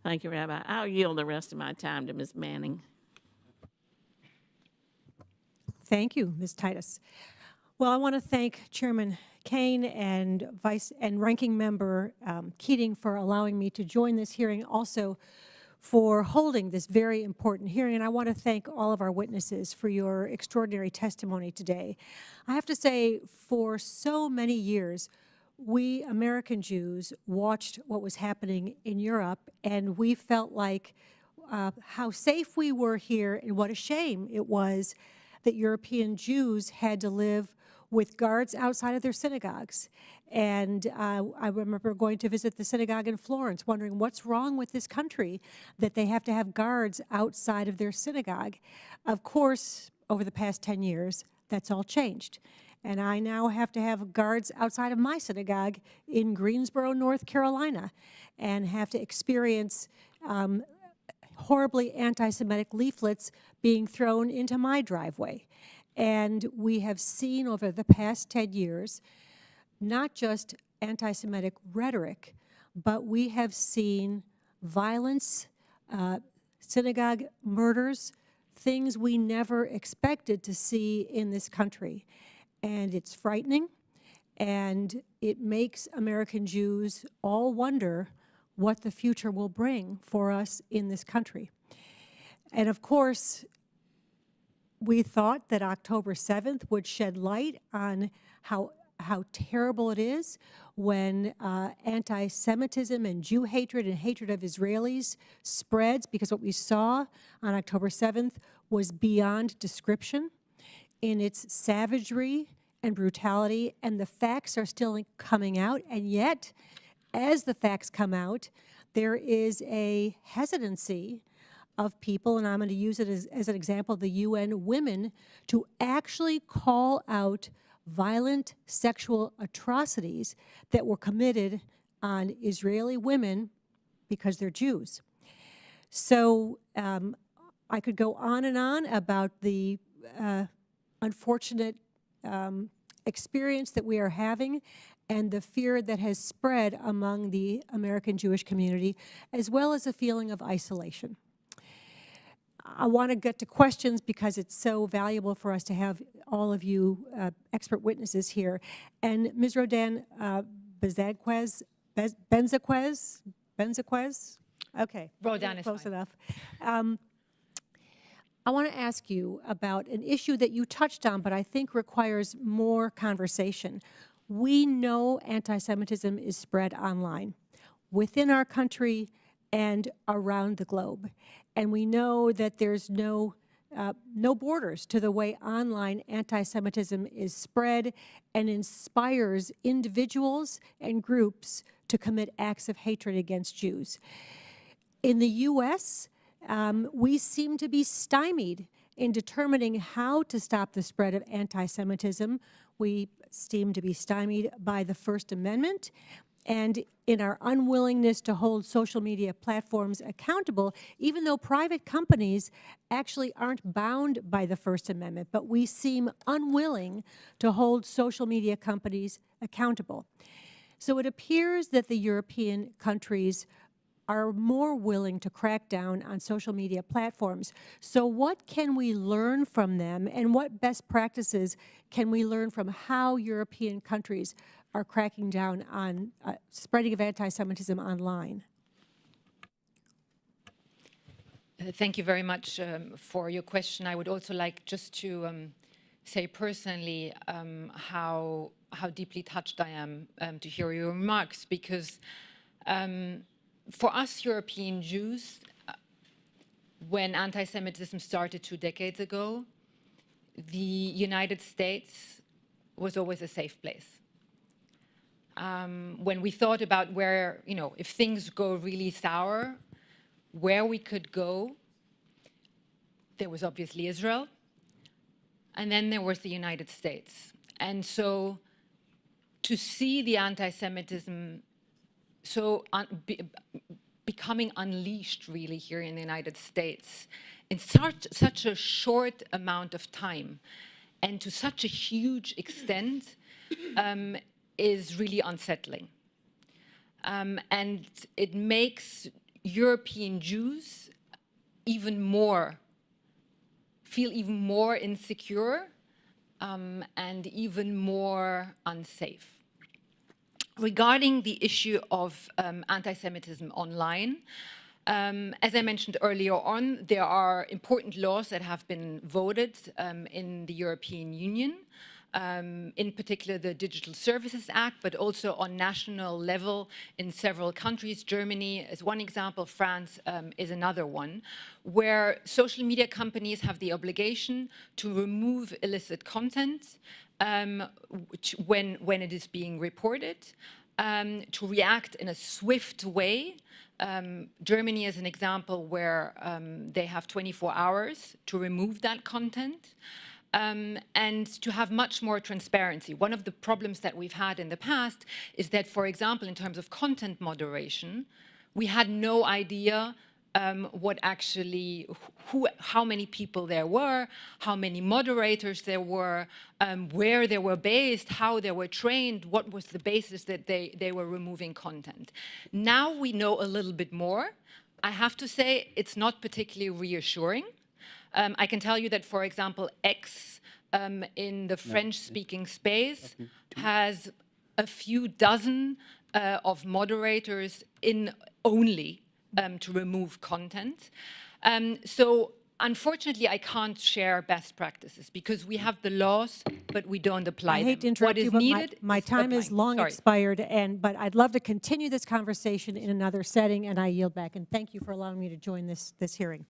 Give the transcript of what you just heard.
Thank you, Rabbi. I'll yield the rest of my time to Ms. Manning. Thank you, Ms. Titus. Well, I want to thank Chairman Kane and Ranking Member Keating for allowing me to join this hearing, also for holding this very important hearing. And I want to thank all of our witnesses for your extraordinary testimony today. I have to say, for so many years, we American Jews watched what was happening in Europe, and we felt like how safe we were here and what a shame it was that European Jews had to live with guards outside of their synagogues. And I remember going to visit the synagogue in Florence, wondering what's wrong with this country that they have to have guards outside of their synagogue. Of course, over the past 10 years, that's all changed. And I now have to have guards outside of my synagogue in Greensboro, North Carolina, and have to experience horribly anti-Semitic leaflets being thrown into my driveway. And we have seen over the past 10 years, not just anti-Semitic rhetoric, but we have seen violence, synagogue murders, things we never expected to see in this country. And it's frightening, and it makes American Jews all wonder what the future will bring for us in this country. And of course, we thought that October 7th would shed light on how terrible it is when anti-Semitism and Jew hatred and hatred of Israelis spreads, because what we saw on October 7th was beyond description in its savagery and brutality, and the facts are still coming out, and yet, as the facts come out, there is a hesitancy of people, and I'm going to use it as an example, the UN women, to actually call out violent sexual atrocities that were committed on Israeli women because they're Jews. So I could go on and on about the unfortunate experience that we are having and the fear that has spread among the American Jewish community, as well as a feeling of isolation. I want to get to questions because it's so valuable for us to have all of you expert witnesses here. And Ms. Rodan Benzaquez? Okay. Rodan is close fine. enough. I want to ask you about an issue that you touched on, but I think requires more conversation. We know anti-Semitism is spread online, within our country and around the globe. And we know that there's no borders to the way online anti-Semitism is spread and inspires individuals and groups to commit acts of hatred against Jews. In the U.S., we seem to be stymied in determining how to stop the spread of anti-Semitism. We seem to be stymied by the First Amendment, and in our unwillingness to hold social media platforms accountable, even though private companies actually aren't bound by the First Amendment, but we seem unwilling to hold social media companies accountable. So it appears that the European countries are more willing to crack down on social media platforms. So what can we learn from them, and what best practices can we learn from how European countries are cracking down on spreading of anti-Semitism online? Thank you very much for your question. I would also like just to say personally how deeply touched I am to hear your remarks, because for us European Jews, when anti-Semitism started 2 decades ago, the United States was always a safe place. When we thought about where, if things go really sour, where we could go, there was obviously Israel, and then there was the United States. And so to see the anti-Semitism becoming unleashed really here in the United States in such a short amount of time and to such a huge extent is really unsettling. And it makes European Jews feel even more insecure and even more unsafe. Regarding the issue of anti-Semitism online, as I mentioned earlier on, there are important laws that have been voted in the European Union, in particular the Digital Services Act, but also on national level in several countries. Germany is one example, France is another one, where social media companies have the obligation to remove illicit content when it is being reported, to react in a swift way. Germany is an example where they have 24 hours to remove that content. And to have much more transparency. One of the problems that we've had in the past is that, for example, in terms of content moderation, we had no idea how many people there were, how many moderators there were, where they were based, how they were trained, what was the basis that they were removing content. Now we know a little bit more. I have to say it's not particularly reassuring. I can tell you that, for example, X in the French-speaking space has a few dozen of moderators in only to remove content. So unfortunately, I can't share best practices because we have the laws, but we don't apply them. I hate to interrupt you, but my time is long expired, but I'd love to continue this conversation in another setting, and I yield back. And thank you for allowing me to join this hearing.